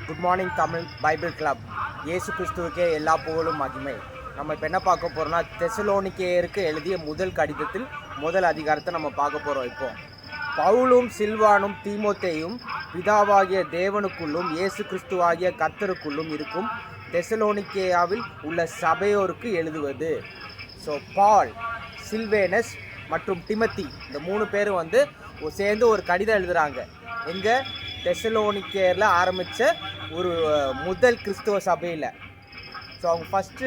Good morning Tamil Bible club. இயேசு கிறிஸ்துவுக்கே எல்லா புகழும் மகிமை. நம்ம இப்போ என்ன பார்க்க போகிறோம்னா, தெசலோனிக்கேயருக்கு எழுதிய முதல் கடிதத்தில் முதல் அதிகாரத்தை நம்ம பார்க்க போகிறோம். இப்போ பவுலும் சில்வானும் தீமோத்தேயும் பிதாவாகிய தேவனுக்குள்ளும் இயேசு கிறிஸ்துவாகிய கர்த்தருக்குள்ளும் இருக்கும் தெசலோனிக்கேயாவில் உள்ள சபையோருக்கு எழுதுவது. ஸோ பால், சில்வேனஸ் மற்றும் டிமத்தி, இந்த 3 பேரும் வந்து சேர்ந்து ஒரு கடிதம் எழுதுகிறாங்க. எங்கே? தெசலோனிக்கேயரில் ஆரம்பித்த ஒரு முதல் கிறிஸ்துவ சபையில். ஸோ அவங்க ஃபஸ்ட்டு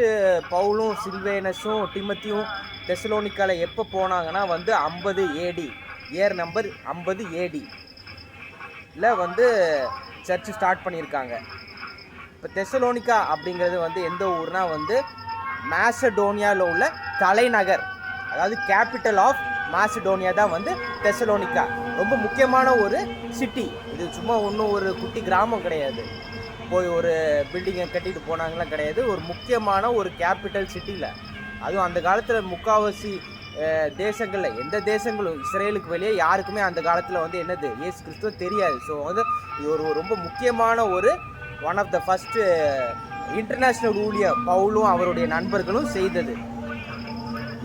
பவுலும் சில்வேனஸும் டிமத்தியும் தெசலோனிக்காவில் எப்போ போனாங்கன்னா வந்து 50 AD, இயர் நம்பர் 50 AD வந்து சர்ச்சு ஸ்டார்ட் பண்ணியிருக்காங்க. இப்போ தெசலோனிக்கா அப்படிங்கிறது வந்து எந்த ஊர்னா வந்து மாசடோனியாவில் உள்ள தலைநகர், அதாவது கேபிட்டல் ஆஃப் மாசடோனியா தான் வந்து தெசலோனிக்கா. ரொம்ப முக்கியமான ஒரு சிட்டி. இது சும்மா ஒன்றும் ஒரு குட்டி கிராமம் கிடையாது, போய் ஒரு பில்டிங்கை கட்டிட்டு போனாங்களாம் கிடையாது. ஒரு முக்கியமான ஒரு கேபிட்டல் சிட்டியில், அதுவும் அந்த காலத்தில் முக்கால்வாசி தேசங்களில், எந்த தேசங்களும் இஸ்ரேலுக்கு வெளியே யாருக்குமே அந்த காலத்தில் வந்து என்னது இயேசு கிறிஸ்துவ தெரியாது. ஸோ வந்து இது ஒரு ரொம்ப முக்கியமான ஒரு one of the first international ஊழியர் பவுலும் அவருடைய நண்பர்களும் செய்தது.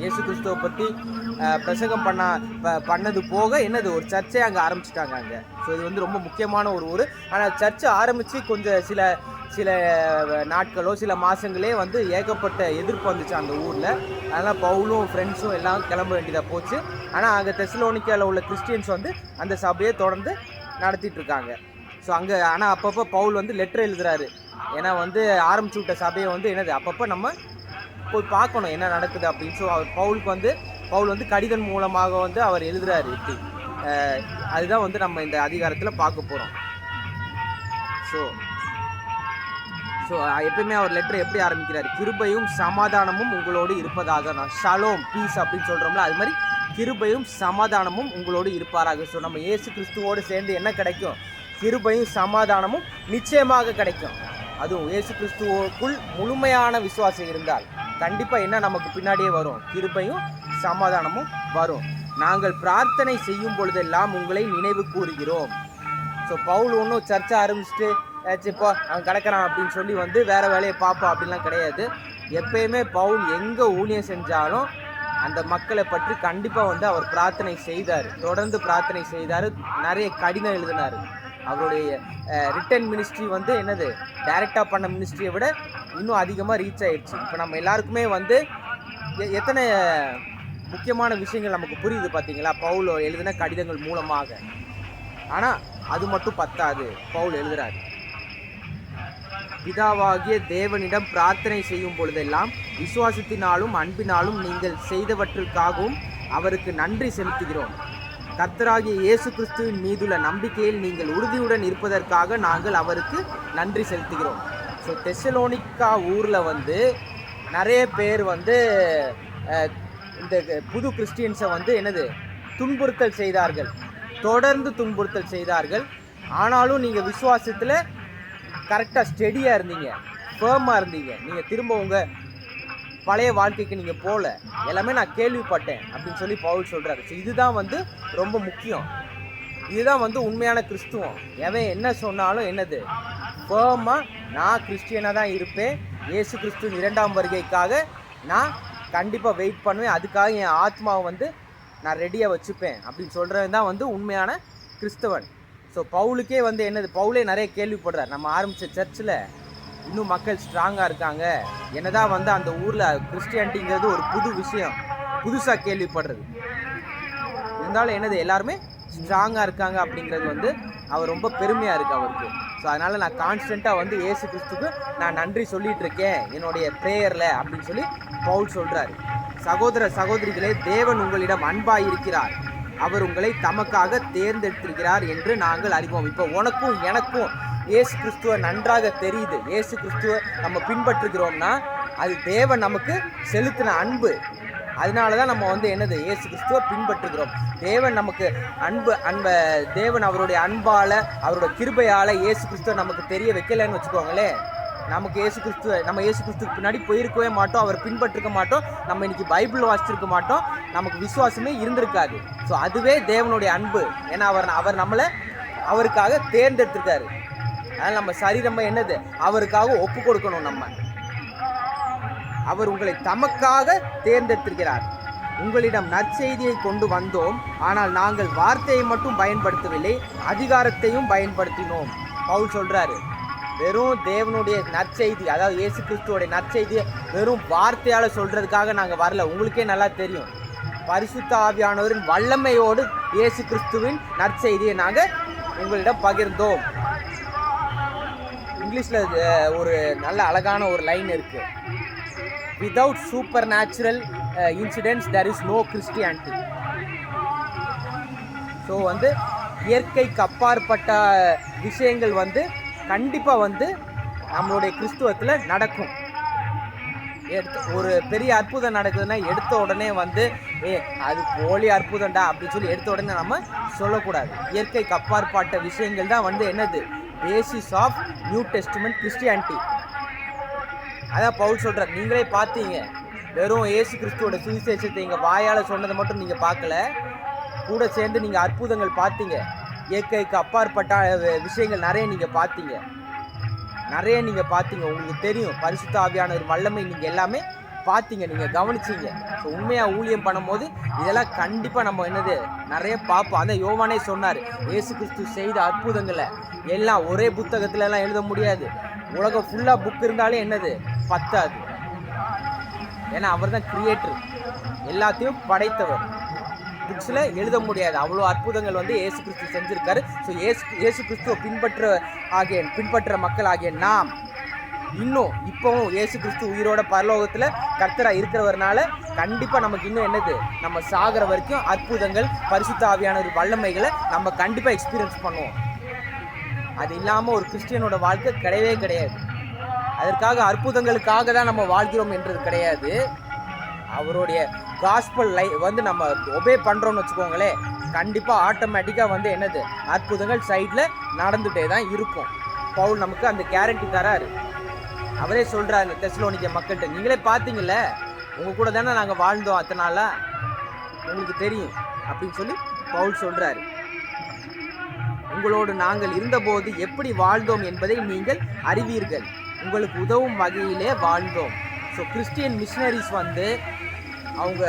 இயேசு கிறிஸ்துவை பற்றி பிரசங்கம் பண்ணது போக என்னது ஒரு சர்ச்சை அங்கே ஆரம்பிச்சிட்டாங்க அங்கே. ஸோ இது வந்து ரொம்ப முக்கியமான ஒரு ஊர். ஆனால் சர்ச்சை ஆரம்பித்து கொஞ்சம் சில நாட்களோ சில மாதங்களே வந்து ஏகப்பட்ட எதிர்ப்பு வந்துச்சு அந்த ஊரில். அதனால் பவுலும் ஃப்ரெண்ட்ஸும் எல்லாம் கிளம்ப வேண்டியதாக போச்சு. ஆனால் அங்கே தெசலோனிக்காவில் உள்ள கிறிஸ்டியன்ஸ் வந்து அந்த சபையை தொடர்ந்து நடத்திட்டு இருக்காங்க. ஸோ அங்கே ஆனால் அப்பப்போ பவுல் வந்து லெட்டர் எழுதுறாரு. ஏன்னா வந்து ஆரம்பிச்சு விட்ட சபையை வந்து என்னது அப்பப்போ நம்ம போய் பார்க்கணும் என்ன நடக்குது அப்படின்னு. ஸோ பவுல் வந்து கடிதம் மூலமாக வந்து அவர் எழுதுறாரு இப்படி. அதுதான் வந்து நம்ம இந்த அதிகாரத்தில் பார்க்க போகிறோம். ஸோ எப்பயுமே அவர் லெட்டர் எப்படி ஆரம்பிக்கிறார்? கிருபையும் சமாதானமும் உங்களோடு இருப்பதாக. நான் ஷலோம், பீஸ் அப்படின்னு சொல்கிறோம்ல, அது மாதிரி கிருபையும் சமாதானமும் உங்களோடு இருப்பாராக. ஸோ நம்ம இயேசு கிறிஸ்துவோடு சேர்ந்து என்ன கிடைக்கும்? கிருபையும் சமாதானமும் நிச்சயமாக கிடைக்கும். அதுவும் இயேசு கிறிஸ்துவுக்குள் முழுமையான விசுவாசம் இருந்தால் கண்டிப்பாக என்ன நமக்கு பின்னாடியே வரும்? கிருபையும் சமாதானமும் வரும். நாங்கள் பிரார்த்தனை செய்யும் பொழுதெல்லாம் உங்களை நினைவு கூறுகிறோம். ஸோ பவுல் ஒன்றும் சர்ச்சை ஆரம்பிச்சுட்டு இப்போ அவன் கிடக்கிறான் அப்படின்னு சொல்லி வந்து வேறு வேலையை பார்ப்போம் அப்படின்லாம் கிடையாது. எப்பயுமே பவுல் எங்கே ஊழியம் செஞ்சாலும் அந்த மக்களை பற்றி கண்டிப்பாக வந்து அவர் பிரார்த்தனை செய்தார், தொடர்ந்து பிரார்த்தனை செய்தார், நிறைய கடிதம் எழுதினார். அவருடைய ரிட்டன் மினிஸ்ட்ரி வந்து என்னது டைரெக்டாக பண்ண மினிஸ்ட்ரியை விட இன்னும் அதிகமாக ரீச் ஆகிடுச்சு. இப்போ நம்ம எல்லாருக்குமே வந்து எத்தனை முக்கியமான விஷயங்கள் நமக்கு புரியுது பார்த்தீங்களா பவுல் எழுதின கடிதங்கள் மூலமாக. ஆனால் அது மட்டும் பத்தாது. பவுல் எழுதுறாரு, பிதாவாகிய தேவனிடம் பிரார்த்தனை செய்யும் பொழுதெல்லாம் விசுவாசத்தினாலும் அன்பினாலும் நீங்கள் செய்தவற்றுக்காகவும் அவருக்கு நன்றி செலுத்துகிறோம். கர்த்தராகிய இயேசு கிறிஸ்துவின் மீதுள்ள நம்பிக்கையில் நீங்கள் உறுதியுடன் இருப்பதற்காக நாங்கள் அவருக்கு நன்றி செலுத்துகிறோம். ஸோ தெசலோனிக்கா ஊரில் வந்து நிறைய பேர் வந்து இந்த புது கிறிஸ்டியன்ஸை வந்து என்னது துன்புறுத்தல் செய்தார்கள், தொடர்ந்து துன்புறுத்தல் செய்தார்கள். ஆனாலும் நீங்கள் விசுவாசத்தில் கரெக்டாக ஸ்டெடியாக இருந்தீங்க, ஃபேமாக இருந்தீங்க. நீங்கள் திரும்ப உங்கள் பழைய வாழ்க்கைக்கு நீங்கள் போகல, எல்லாமே நான் கேள்விப்பட்டேன் அப்படின்னு சொல்லி பவுல் சொல்கிறாரு. ஸோ இதுதான் வந்து ரொம்ப முக்கியம். இதுதான் வந்து உண்மையான கிறிஸ்துவம். எவன் என்ன சொன்னாலும் என்னது ஃபேமாக நான் கிறிஸ்டியனாக தான் இருப்பேன், இயேசு கிறிஸ்துவின் 2ஆம் வருகைக்காக நான் கண்டிப்பாக வெயிட் பண்ணுவேன், அதுக்காக என் ஆத்மாவை வந்து நான் ரெடியாக வச்சுப்பேன் அப்படின்னு சொல்கிறவன் தான் வந்து உண்மையான கிறிஸ்தவன். ஸோ பவுலுக்கே வந்து என்னது பவுலே நிறைய கேள்விப்படுறார். நம்ம ஆரம்பித்த சர்ச்சில் இன்னும் மக்கள் ஸ்ட்ராங்காக இருக்காங்க, என்னதான் வந்து அந்த ஊரில் கிறிஸ்டியானிட்டிங்கிறது ஒரு புது விஷயம், புதுசாக கேள்விப்படுறது இருந்தாலும் என்னது எல்லாருமே ஸ்ட்ராங்காக இருக்காங்க அப்படிங்கிறது வந்து அவர் ரொம்ப பெருமையாக இருக்குது அவருக்கு. ஸோ அதனால் நான் கான்ஸ்டண்ட்டாக வந்து இயேசு கிறிஸ்துக்கு நான் நன்றி சொல்லிகிட்டு இருக்கேன் என்னுடைய ப்ரேயரில் அப்படின்னு சொல்லி பவுல் சொல்கிறார். சகோதர சகோதரிகளே, தேவன் உங்களிடம் அன்பாக இருக்கிறார், அவர் உங்களை தமக்காக தேர்ந்தெடுத்திருக்கிறார் என்று நாங்கள் அறிவோம். இப்போ உனக்கும் எனக்கும் இயேசு கிறிஸ்துவ நன்றாக தெரியுது. இயேசு கிறிஸ்துவ நம்ம பின்பற்றுகிறோம்னா அது தேவன் நமக்கு செலுத்தின அன்பு. அதனால தான் நம்ம வந்து என்னது இயேசு கிறிஸ்துவ பின்பற்றுகிறோம். தேவன் நமக்கு தேவன் அவருடைய அன்பால் அவருடைய கிருபையால் இயேசு கிறிஸ்துவ நமக்கு தெரிய வைக்கலைன்னு வச்சுக்கோங்களேன், நமக்கு இயேசு கிறிஸ்துவுக்கு பின்னாடி போயிருக்கவே மாட்டோம், அவர் பின்பற்றிருக்க மாட்டோம், நம்ம இன்னைக்கு பைபிள் வாசிச்சிருக்க மாட்டோம், நமக்கு விசுவாசமே இருந்திருக்காது. ஸோ அதுவே தேவனுடைய அன்பு. ஏன்னா அவர் நம்மளை அவருக்காக தேர்ந்தெடுத்திருக்காரு. அதனால் நம்ம சரீரமை என்னது அவருக்காக ஒப்பு கொடுக்கணும். அவர் உங்களை தமக்காக தேர்ந்தெடுத்திருக்கிறார். உங்களிடம் நற்செய்தியை கொண்டு வந்தோம், ஆனால் நாங்கள் வார்த்தையை மட்டும் பயன்படுத்தவில்லை, அதிகாரத்தையும் பயன்படுத்தினோம். பவுல் சொல்றாரு, வெறும் தேவனுடைய நற்செய்தி, அதாவது இயேசு கிறிஸ்துவோடைய நற்செய்தியை வெறும் வார்த்தையால் சொல்றதுக்காக நாங்கள் வரல. உங்களுக்கே நல்லா தெரியும், பரிசுத்த ஆவியானவரின் வல்லமையோடு இயேசு கிறிஸ்துவின் நற்செய்தியை நாங்கள் உங்களிடம் பகிர்ந்தோம். இங்கிலீஷில் ஒரு நல்ல அழகான ஒரு லைன் இருக்கு, without supernatural incidents there is no Christianity. So வந்து இயற்கைக்கு அப்பாற்பட்ட விஷயங்கள் வந்து கண்டிப்பாக வந்து நம்மளுடைய கிறிஸ்துவத்தில் நடக்கும். ஒரு பெரிய அற்புதம் நடக்குதுன்னா எடுத்த உடனே வந்து அது போலி அற்புதம்டா அப்படின்னு சொல்லி எடுத்த உடனே நம்ம சொல்லக்கூடாது. இயற்கைக்கு அப்பாற்பட்ட விஷயங்கள் தான் வந்து என்னது basis of New Testament Christianity. அதான் பவுல் சொல்கிறார், நீங்களே பார்த்தீங்க, வெறும் இயேசு கிறிஸ்துவோட சுவிசேஷத்தை எங்கள் வாயால் சொன்னதை மட்டும் நீங்கள் பார்க்கல, கூட சேர்ந்து நீங்கள் அற்புதங்கள் பார்த்தீங்க, இயற்கைக்கு அப்பாற்பட்ட விஷயங்கள் நிறைய நீங்கள் பார்த்தீங்க. உங்களுக்கு தெரியும், பரிசுத்த ஆவியானவர் வல்லமை நீங்கள் எல்லாமே பார்த்தீங்க, நீங்கள் கவனிச்சிங்க. ஸோ உண்மையாக ஊழியம் பண்ணும்போது இதெல்லாம் கண்டிப்பாக நம்ம என்னது நிறைய பார்ப்போம். அதான் யோவானே சொன்னார், இயேசு கிறிஸ்து செய்த அற்புதங்களை எல்லாம் ஒரே புத்தகத்துலலாம் எழுத முடியாது, உலகம் ஃபுல்லாக புக் இருந்தாலே என்னது பத்தாது. ஏன்னா அவர் தான் கிரியேட்டர், எல்லாத்தையும் படைத்தவர். புக்ஸில் எழுத முடியாது, அவ்வளோ அற்புதங்கள் வந்து இயேசு கிறிஸ்து செஞ்சுருக்காரு. ஸோ இயேசு கிறிஸ்துவை பின்பற்ற மக்கள் ஆகிய நாம் இன்னும் இப்போவும் இயேசு கிறிஸ்து உயிரோட பரலோகத்தில் கர்த்தராக இருக்கிறவர்னால கண்டிப்பாக நமக்கு இன்னும் என்னது நம்ம சாகிற வரைக்கும் அற்புதங்கள், பரிசுத்த ஆவியான ஒரு வல்லமைகளை நம்ம கண்டிப்பாக எக்ஸ்பீரியன்ஸ் பண்ணுவோம். அது இல்லாமல் ஒரு கிறிஸ்டியனோட வாழ்க்கை கிடையவே கிடையாது. அதற்காக அற்புதங்களுக்காக தான் நம்ம வாழ்கிறோம் என்றது கிடையாது. அவருடைய காஸ்பல் வந்து நம்ம ஒபே பண்ணுறோன்னு வச்சுக்கோங்களேன், கண்டிப்பாக ஆட்டோமேட்டிக்காக வந்து என்னது அற்புதங்கள் சைடில் நடந்துகிட்டே தான் இருக்கும். பவுல் நமக்கு அந்த கேரண்டி தராரு. அவரே சொல்கிறார் இந்த தெசலோனிக்க மக்கள்கிட்ட, நீங்களே பார்த்தீங்கல்ல, உங்கள் கூட தானே நாங்கள் வாழ்ந்தோம், அத்தனை நாளாக உங்களுக்கு தெரியும் அப்படின்னு சொல்லி பவுல் சொல்கிறாரு. உங்களோடு நாங்கள் இருந்தபோது எப்படி வாழ்ந்தோம் என்பதை நீங்கள் அறிவீர்கள், உங்களுக்கு உதவும் வகையிலே வாழ்ந்தோம். ஸோ கிறிஸ்டியன் மிஷினரிஸ் வந்து அவங்க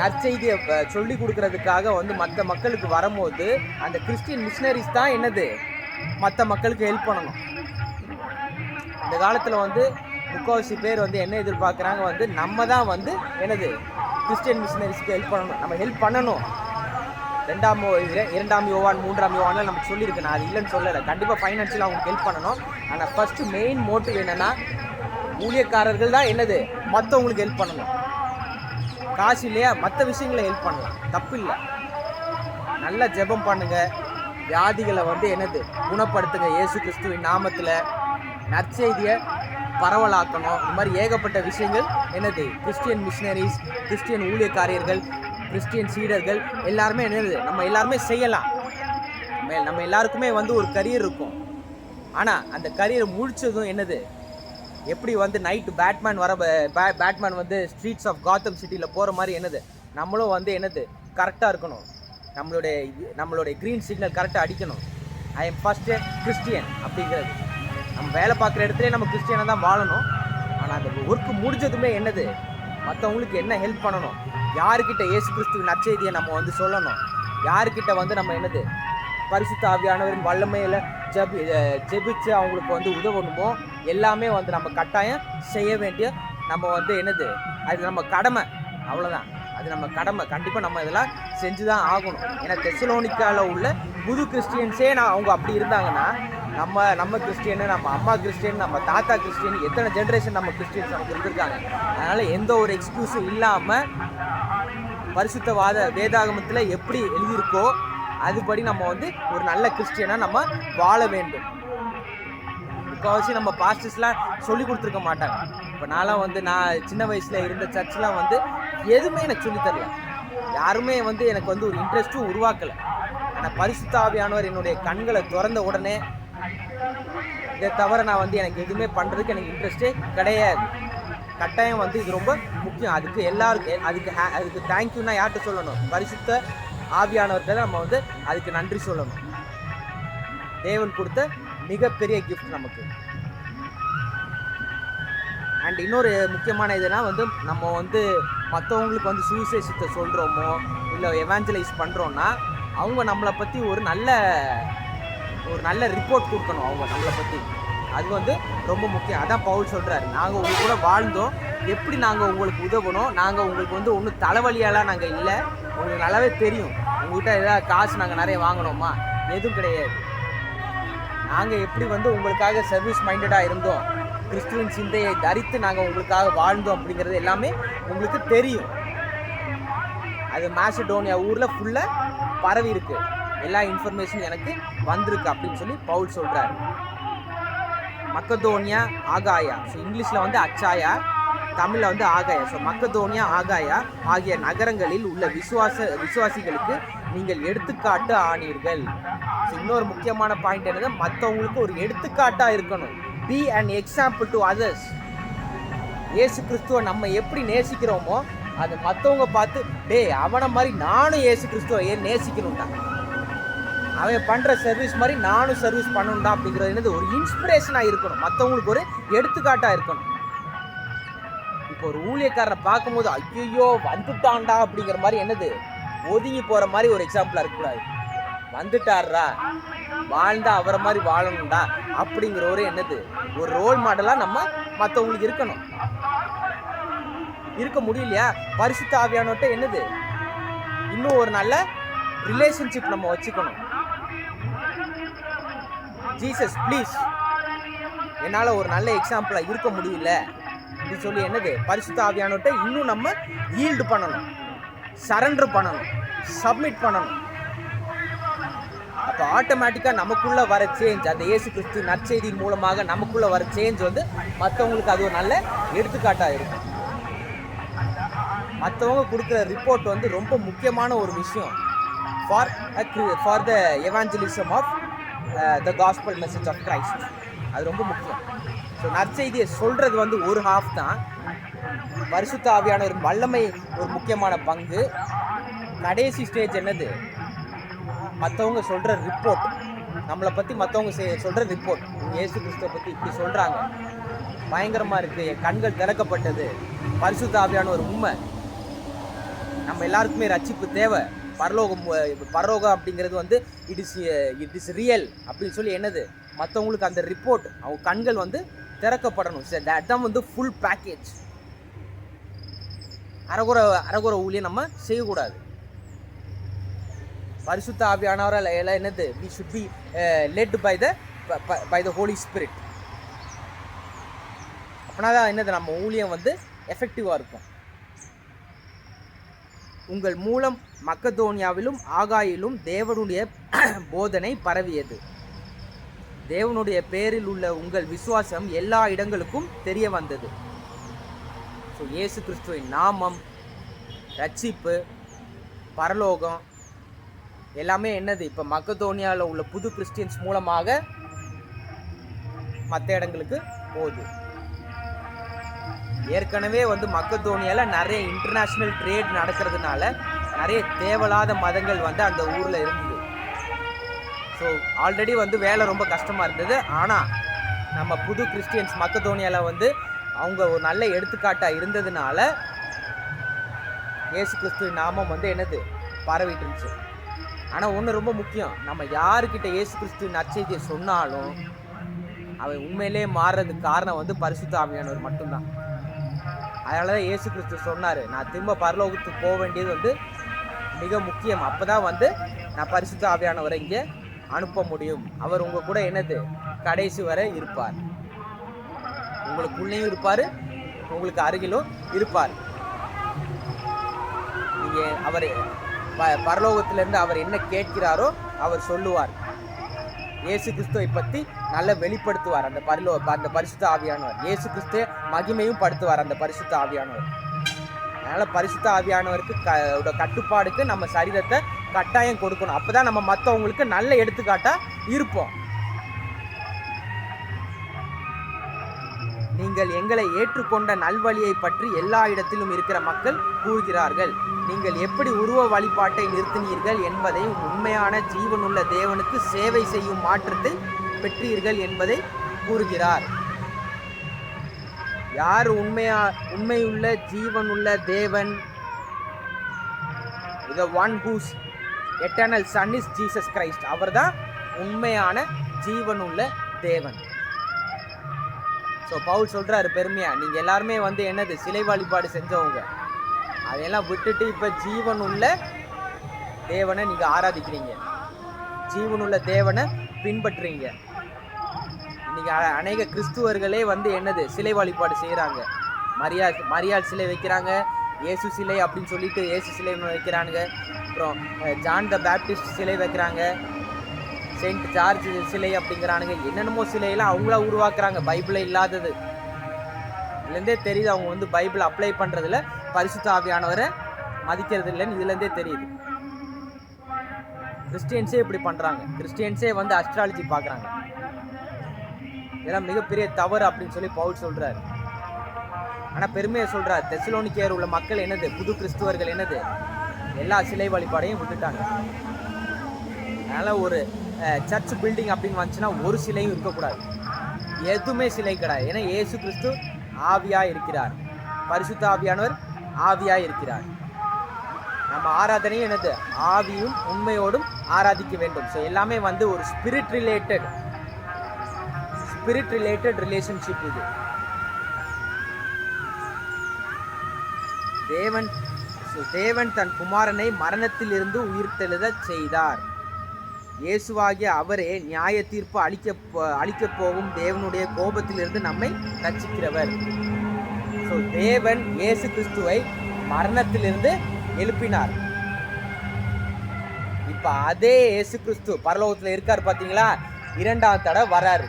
நற்செய்தியை சொல்லி கொடுக்கறதுக்காக வந்து மற்ற மக்களுக்கு வரும்போது அந்த கிறிஸ்டியன் மிஷினரிஸ் தான் என்னது மற்ற மக்களுக்கு ஹெல்ப் பண்ணணும். இந்த காலத்தில் வந்து முக்கால்வாசி பேர் வந்து என்ன எதிர்பார்க்குறாங்க, வந்து நம்ம தான் வந்து என்னது கிறிஸ்டியன் மிஷினரிஸ்க்கு ஹெல்ப் பண்ணணும், நம்ம ஹெல்ப் பண்ணணும். 2ஆம் யோவான் 3ஆம் யோவான்லாம் நமக்கு சொல்லியிருக்கு, நான் அது இல்லைன்னு சொல்லலை. கண்டிப்பாக ஃபைனான்ஷியலாக அவங்களுக்கு ஹெல்ப் பண்ணணும். ஆனால் ஃபஸ்ட்டு மெயின் மோட்டிவ் என்னென்னா, ஊழியக்காரர்கள் தான் என்னது மற்றவங்களுக்கு ஹெல்ப் பண்ணணும். காசு இல்லையா, மற்ற விஷயங்களை ஹெல்ப் பண்ணலாம், தப்பு இல்லை. நல்லா ஜெபம் பண்ணுங்கள், வியாதிகளை வந்து என்னது குணப்படுத்துங்க இயேசு கிறிஸ்துவின் நாமத்தில், நற்செய்தியை பரவலாக்கணும். இந்த மாதிரி ஏகப்பட்ட விஷயங்கள் என்னது கிறிஸ்டியன் மிஷினரிஸ், கிறிஸ்டியன் ஊழியக்காரர்கள், கிறிஸ்டியன் சீடர்கள் எல்லாருமே என்னது நம்ம எல்லாருமே செய்யலாம். நம்ம எல்லாருக்குமே வந்து ஒரு கரியர் இருக்கும். ஆனால் அந்த கரியர் முடிச்சதும் என்னது எப்படி வந்து நைட்டு பேட்மேன் வந்து ஸ்ட்ரீட்ஸ் ஆஃப் காத்தம் சிட்டியில் போகிற மாதிரி என்னது நம்மளும் வந்து என்னது கரெக்டாக இருக்கணும். நம்மளுடைய க்ரீன் சிக்னல் கரெக்டாக அடிக்கணும். ஐ எம் ஃபஸ்ட்டு கிறிஸ்டியன் அப்படிங்கிறது. நம்ம வேலை பார்க்குற இடத்துல நம்ம கிறிஸ்டியனாக தான் வாழணும். ஆனால் அந்த ஒர்க்கு முடிஞ்சதுமே என்னது மற்றவங்களுக்கு என்ன ஹெல்ப் பண்ணணும், யாருக்கிட்ட இயேசு கிறிஸ்துவின் நற்செய்தியை நம்ம வந்து சொல்லணும், யாருக்கிட்ட வந்து நம்ம என்னது பரிசுத்த ஆவியானவரின் வல்லமையில் ஜெபிச்சு அவங்களுக்கு வந்து உதவணுமோ எல்லாமே வந்து நம்ம கட்டாயம் செய்ய வேண்டிய நம்ம வந்து என்னது அது நம்ம கடமை, அவ்வளோதான். அது நம்ம கடமை, கண்டிப்பாக நம்ம இதெல்லாம் செஞ்சு தான் ஆகணும். ஏன்னா தெசலோனிக்காவில் உள்ள புது கிறிஸ்டியன்ஸே அவங்க அப்படி இருந்தாங்கன்னா நம்ம கிறிஸ்டியனு, நம்ம அம்மா கிறிஸ்டியன், நம்ம தாத்தா கிறிஸ்டியன், எத்தனை ஜென்ரேஷன் நம்ம கிறிஸ்டியன்ஸ் நமக்கு இருந்திருக்காங்க. அதனால் எந்த ஒரு எக்ஸ்கியூஸும் இல்லாமல் பரிசுத்த வேதாகமத்தில் எப்படி எழுதியிருக்கோ அதுபடி நம்ம வந்து ஒரு நல்ல கிறிஸ்டியனாக நம்ம வாழ வேண்டும். முக்கால்வாசி நம்ம பாஸ்டர்ஸ்லாம் சொல்லி கொடுத்துருக்க மாட்டாங்க. இப்போ நான் சின்ன வயசில் இருந்த சர்ச்லாம் வந்து எதுவுமே எனக்கு சொல்லித்தரல, யாருமே வந்து எனக்கு வந்து ஒரு இன்ட்ரெஸ்ட்டும் உருவாக்கலை. ஆனால் பரிசுத்த ஆவியானவர் என்னுடைய கண்களை திறந்த உடனே இதை தவிர நான் வந்து எனக்கு எதுவுமே பண்ணுறதுக்கு எனக்கு இன்ட்ரெஸ்டே கிடையாது. கட்டாயம் வந்து இது ரொம்ப முக்கியம். அதுக்கு எல்லாருக்கும் அதுக்கு தேங்க்யூன்னா யார்கிட்ட சொல்லணும், பரிசுத்த ஆவியானவர்கிட்ட நம்ம வந்து அதுக்கு நன்றி சொல்லணும். தேவன் கொடுத்த மிகப்பெரிய கிஃப்ட் நமக்கு. அண்ட் இன்னொரு முக்கியமான இதுனா வந்து நம்ம வந்து மற்றவங்களுக்கு வந்து சுவிசேஷத்தை சொல்கிறோமோ இல்லை எவாஞ்சலைஸ் பண்ணுறோன்னா அவங்க நம்மளை பற்றி ஒரு நல்ல ரிப்போர்ட் கொடுக்கணும். அவங்க நம்மளை பற்றி அது வந்து ரொம்ப முக்கியம். அதான் பவுல் சொல்கிறாரு, நாங்கள் உங்களுக்கு கூட வாழ்ந்தோம், எப்படி நாங்கள் உங்களுக்கு உதவணும், நாங்கள் உங்களுக்கு வந்து ஒன்றும் தலைவலியாலாம் நாங்கள் இல்லை, உங்களுக்கு நல்லாவே தெரியும். உங்கள்கிட்ட ஏதாவது காசு நாங்கள் நிறைய வாங்கினோமா, எதுவும் கிடையாது. நாங்கள் எப்படி வந்து உங்களுக்காக சர்வீஸ் மைண்டடாக இருந்தோம், கிறிஸ்துவின் சிந்தையை தரித்து நாங்கள் உங்களுக்காக வாழ்ந்தோம் அப்படிங்கிறது எல்லாமே உங்களுக்கு தெரியும். அது மாசிடோனியா ஊரில் ஃபுல்லாக பரவி இருக்கு, எல்லா இன்ஃபர்மேஷன் எனக்கு வந்திருக்கு அப்படின்னு சொல்லி பவுல் சொல்கிறாரு. மக்கதோனியா, ஆகாயா, ஸோ இங்கிலீஷில் வந்து அச்சாயா, தமிழில் வந்து ஆகாயா. ஸோ மக்கதோனியா, ஆகாயா ஆகிய நகரங்களில் உள்ள விசுவாசிகளுக்கு நீங்கள் எடுத்துக்காட்டு ஆனீர்கள். ஸோ இன்னொரு முக்கியமான பாயிண்ட் என்னது, மற்றவங்களுக்கு ஒரு எடுத்துக்காட்டாக இருக்கணும். Be and example to others. இயேசு கிறிஸ்துவை நம்ம எப்படி நேசிக்கிறோமோ அது மற்றவங்க பார்த்து, அவனை மாதிரி நானும் இயேசு கிறிஸ்துவை நேசிக்கணும்டா, அவன் பண்ணுற சர்வீஸ் மாதிரி நானும் சர்வீஸ் பண்ணணும்டா அப்படிங்கிறது என்னது, ஒரு இன்ஸ்பிரேஷனாக இருக்கணும், மற்றவங்களுக்கு ஒரு எடுத்துக்காட்டாக இருக்கணும். இப்போ ஒரு ஊழியக்காரனை பார்க்கும்போது ஐயோ வந்துட்டான்டா அப்படிங்கிற மாதிரி என்னது, ஒதுங்கி போகிற மாதிரி ஒரு எக்ஸாம்பிளாக இருக்கக்கூடாது. வந்துட்டாரா, வாழ்ந்தா அவரை மாதிரி வாழணும்டா அப்படிங்கிற ஒரு என்னது, ஒரு ரோல் மாடலாக நம்ம மற்றவங்களுக்கு இருக்கணும். இருக்க முடியலையா, பரிசுத்த ஆவியானவர்கிட்ட என்னது, இன்னும் ஒரு நல்ல ரிலேஷன்ஷிப் நம்ம வச்சுக்கணும். ஜீசஸ் ப்ளீஸ் என்னால் ஒரு நல்ல எக்ஸாம்பிளாக இருக்க முடியல அப்படின்னு சொல்லி என்னது, பரிசுத்த ஆவியானவர்கிட்ட இன்னும் நம்ம ஈல்டு பண்ணணும், சரண்டர் பண்ணணும், சப்மிட் பண்ணணும். அப்போ ஆட்டோமேட்டிக்காக நமக்குள்ளே வர சேஞ்ச், அந்த இயேசு கிறிஸ்து நற்செய்தியின் மூலமாக நமக்குள்ளே வர சேஞ்ச் வந்து மற்றவங்களுக்கு அது ஒரு நல்ல எடுத்துக்காட்டாக இருக்கும். மற்றவங்க கொடுக்குற ரிப்போர்ட் வந்து ரொம்ப முக்கியமான ஒரு விஷயம் for the evangelism of the gospel message of Christ. அது ரொம்ப முக்கியம். ஸோ நற்செய்தியை சொல்கிறது வந்து ஒரு ஹாஃப் தான், பரிசுத்த ஆவியான ஒரு வல்லமை ஒரு முக்கியமான பங்கு. கடைசி ஸ்டேஜ் என்னது, மற்றவங்க சொல்கிற ரிப்போர்ட், நம்மளை பற்றி மற்றவங்க சொல்கிற ரிப்போர்ட். இயேசு கிறிஸ்துவை பற்றி இப்படி சொல்கிறாங்க, பயங்கரமாக இருக்குது, என் கண்கள் திறக்கப்பட்டது, பரிசுத்த ஆவியான ஒரு உண்மை, நம்ம எல்லாருக்குமே ரட்சிப்பு தேவை, பரலோகம் அப்படிங்கிறது வந்து இட் இஸ் ரியல் அப்படின்னு சொல்லி என்னது, மற்றவங்களுக்கு அந்த ரிப்போர்ட், அவங்க கண்கள் வந்து திறக்கப்படணும். அதான் வந்து ஃபுல் பேக்கேஜ். அறகுற ஊழியம் நம்ம செய்யக்கூடாது. பரிசுத்த ஆவியானவரால் எல்லாம் என்னது, we should be led by the Holy Spirit. அப்படின்னா தான் என்னது, நம்ம ஊழியம் வந்து எஃபெக்டிவாக இருக்கும். உங்கள் மூலம் மக்கதோனியாவிலும் ஆகாயிலும் தேவனுடைய போதனை பரவியது. தேவனுடைய பேரில் உள்ள உங்கள் விசுவாசம் எல்லா இடங்களுக்கும் தெரிய வந்தது. ஸோ இயேசு கிறிஸ்துவின் நாமம், ரட்சிப்பு, பரலோகம் எல்லாமே என்னது, இப்போ மக்கதோனியாவில் உள்ள புது கிறிஸ்டியன்ஸ் மூலமாக மற்ற இடங்களுக்கு போகுது. ஏற்கனவே வந்து மக்கதோனியாவில் நிறைய இன்டர்நேஷ்னல் ட்ரேட் நடக்கிறதுனால நிறைய தேவையில்லாத மதங்கள் வந்து அந்த ஊரில் இருந்தது. ஸோ ஆல்ரெடி வந்து வேலை ரொம்ப கஷ்டமாக இருந்தது. ஆனால் நம்ம புது கிறிஸ்டியன்ஸ் மக்கதோனியாவில் வந்து அவங்க ஒரு நல்ல எடுத்துக்காட்டாக இருந்ததுனால இயேசு கிறிஸ்துவின் நாமம் வந்து என்னது பரவிட்டு இருந்துச்சு. ஆனால் ஒன்று ரொம்ப முக்கியம், நம்ம யாருக்கிட்ட இயேசு கிறிஸ்துவின் நற்செய்தியை சொன்னாலும் அவன் உண்மையிலே மாறுறதுக்கு காரணம் வந்து பரிசுத்த ஆவியானவர் மட்டும்தான். அதனால தான் இயேசு கிறிஸ்து சொன்னார், நான் திரும்ப பரலோகத்துக்கு போக வேண்டியது வந்து மிக முக்கியம், அப்போ தான் வந்து நான் பரிசுத்த ஆவியானவரை இங்கே அனுப்ப முடியும். அவர் உங்கள் கூட என்னது கடைசி வரை இருப்பார், உங்களுக்குள்ளேயும் இருப்பார், உங்களுக்கு அருகிலும் இருப்பார். நீங்கள் அவர் பரலோகத்திலேருந்து அவர் என்ன கேட்கிறாரோ அவர் சொல்லுவார். இயேசு கிறிஸ்துவை பற்றி நல்லா வெளிப்படுத்துவார் அந்த பரிசுத்த ஆவியானவர். இயேசு கிறிஸ்துவ மகிமையும் படுத்துவார் அந்த பரிசுத்த ஆவியானவர். அதனால் பரிசுத்த ஆவியானவருக்கு கட்டுப்பாடுக்கு நம்ம சரீரத்தை கட்டாயம் கொடுக்கணும். அப்போ தான் நம்ம மற்றவங்களுக்கு நல்ல எடுத்துக்காட்டாக இருப்போம். நீங்கள் எங்களை ஏற்றுக்கொண்ட நல்வழியை பற்றி எல்லா இடத்திலும் இருக்கிற மக்கள் கூறுகிறார்கள். நீங்கள் எப்படி உருவ வழிபாட்டை நிறுத்தினீர்கள் என்பதை உண்மையான ஜீவனுள்ள தேவனுக்கு சேவை செய்யும் மாற்றத்தை பெற்றீர்கள் என்பதை கூறுகிறார். யார் உண்மையுள்ள ஜீவனுள்ள தேவன்? The one whose eternal son is Jesus Christ. அவர்தான் உண்மையான ஜீவனுள்ள தேவன். ஸோ பவுல் சொல்றாரு பெருமையா, நீங்க எல்லாருமே என்னது சிலை வழிபாடு செஞ்சவங்க, அதையெல்லாம் விட்டுட்டு இப்ப ஜீவனுள்ள தேவனை நீங்க ஆராதிக்கிறீங்க, ஜீவனுள்ள தேவனை பின்பற்றுறீங்க. இன்னைக்கு அநேக கிறிஸ்துவர்களே என்னது சிலை வழிபாடு செய்கிறாங்க. மரியாள் சிலை வைக்கிறாங்க, இயேசு சிலை அப்படின்னு சொல்லிட்டு இயேசு சிலை வைக்கிறானுங்க. அப்புறம் ஜான் த பேப்டிஸ்ட் சிலை வைக்கிறாங்க, செயின்ட் ஜார்ஜ் சிலை அப்படிங்கிறானுங்க. என்னென்னமோ சிலையெல்லாம் அவங்களா உருவாக்குறாங்க, பைபிளே இல்லாதது. இதுலேருந்தே தெரியுது அவங்க பைபிள் அப்ளை பண்ணுறதுல பரிசுத்த ஆவியானவரை மதிக்கிறது இல்லைன்னு இதுலேருந்தே தெரியுது. கிறிஸ்டியன்ஸே இப்படி பண்ணுறாங்க. கிறிஸ்டியன்ஸே அஸ்ட்ராலஜி பார்க்குறாங்க. இதெல்லாம் மிகப்பெரிய தவறு அப்படின்னு சொல்லி பவுல் சொல்கிறார். ஆனால் பெருமையை சொல்கிறார், தெசலோனிக்கேயர் உள்ள மக்கள் என்னது, புது கிறிஸ்துவர்கள் என்னது, எல்லா சிலை வழிபாடையும் விட்டுட்டாங்க. அதனால் ஒரு சர்ச் பில்டிங் அப்படின்னு வந்துச்சுன்னா ஒரு சிலையும் இருக்கக்கூடாது, எதுவுமே சிலை கிடையாது. ஏன்னா இயேசு கிறிஸ்து ஆவியாக இருக்கிறார், பரிசுத்த ஆவியானவர் ஆவியாக இருக்கிறார். நம்ம ஆராதனையும் என்னது, ஆவியும் உண்மையோடும் ஆராதிக்க வேண்டும். ஸோ எல்லாமே ஒரு ஸ்பிரிட் ரிலேட்டட் ரிலேஷன்ஷிப். இது தேவன் தன் குமாரனை மரணத்தில் இருந்து உயிர்த்தெழுத செய்தார். இயேசுவாகிய அவரே நியாய தீர்ப்பு அளிக்க போகும் தேவனுடைய கோபத்திலிருந்து நம்மை ரட்சிக்கிறவர். ஸோ தேவன் இயேசு கிறிஸ்துவை மரணத்திலிருந்து எழுப்பினார். இப்ப அதே இயேசு கிறிஸ்து பரலோகத்தில் இருக்கார் பார்த்தீங்களா, இரண்டாம் தடவை வராரு.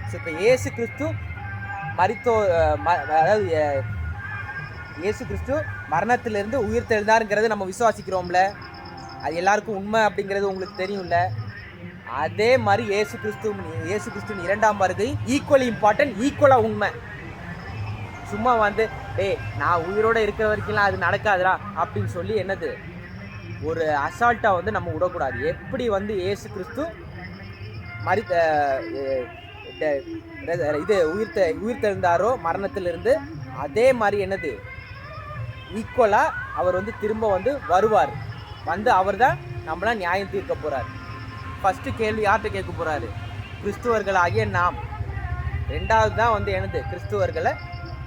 ஸோ இப்போ இயேசு கிறிஸ்து அதாவது இயேசு கிறிஸ்து மரணத்திலிருந்து உயிர் தெழுந்தாருங்கிறது நம்ம விசுவாசிக்கிறோம்ல, அது எல்லாருக்கும் உண்மை அப்படிங்கிறது உங்களுக்கு தெரியும்ல. அதே மாதிரி இயேசு கிறிஸ்துவின் இரண்டாம் வருகை ஈக்குவலி இம்பார்ட்டன்ட், ஈக்குவலாக உண்மை. சும்மா நான் உயிரோட இருக்கிற வரைக்கும்லாம் அது நடக்காதுடா அப்படின்னு சொல்லி என்னது ஒரு அசால்ட்டாக நம்ம விடக்கூடாது. எப்படி இயேசு கிறிஸ்து இது உயிர் தெழுந்தாரோ மரணத்திலிருந்து, அதே மாதிரி என்னது ஈக்குவலாக அவர் திரும்ப வருவார். அவர் தான் நம்மளா நியாயம் தீர்க்க போகிறார். ஃபஸ்ட்டு கேள்வி யார்கிட்ட கேட்க போகிறாரு? கிறிஸ்துவர்களாகிய நாம். ரெண்டாவது தான் என்னது கிறிஸ்துவர்களை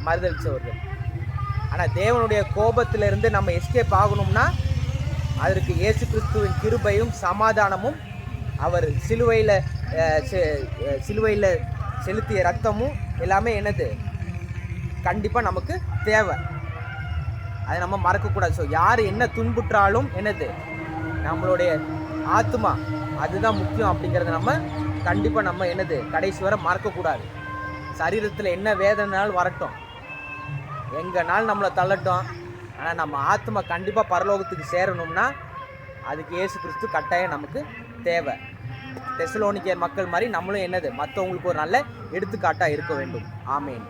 மறுதளித்தவர்கள். ஆனால் தேவனுடைய கோபத்திலிருந்து நம்ம எஸ்கேப் ஆகணும்னா அதற்கு இயேசு கிறிஸ்துவின் கிருபையும் சமாதானமும் அவர் சிலுவையில் செலுத்திய ரத்தமும் எல்லாமே என்னது கண்டிப்பாக நமக்கு தேவை. அதை நம்ம மறக்கக்கூடாது. ஸோ யார் என்ன துன்புற்றாலும் என்னது நம்மளுடைய ஆத்மா அதுதான் முக்கியம் அப்படிங்கிறத நம்ம கண்டிப்பாக நம்ம என்னது கடைசி வரை மறக்கக்கூடாது. சரீரத்தில் என்ன வேதனைனாலும் வரட்டும், எங்கேனாலும் நம்மளை தள்ளட்டும், ஆனால் நம்ம ஆத்மா கண்டிப்பாக பரலோகத்துக்கு சேரணும்னா அதுக்கு இயேசு கிறிஸ்து கட்டாயம் நமக்கு தேவை. தெசலோனிக்கேயர் மக்கள் மாதிரி நம்மளும் என்னது மற்றவங்களுக்கு ஒரு நல்ல எடுத்துக்காட்டாக இருக்க வேண்டும். ஆமேன்.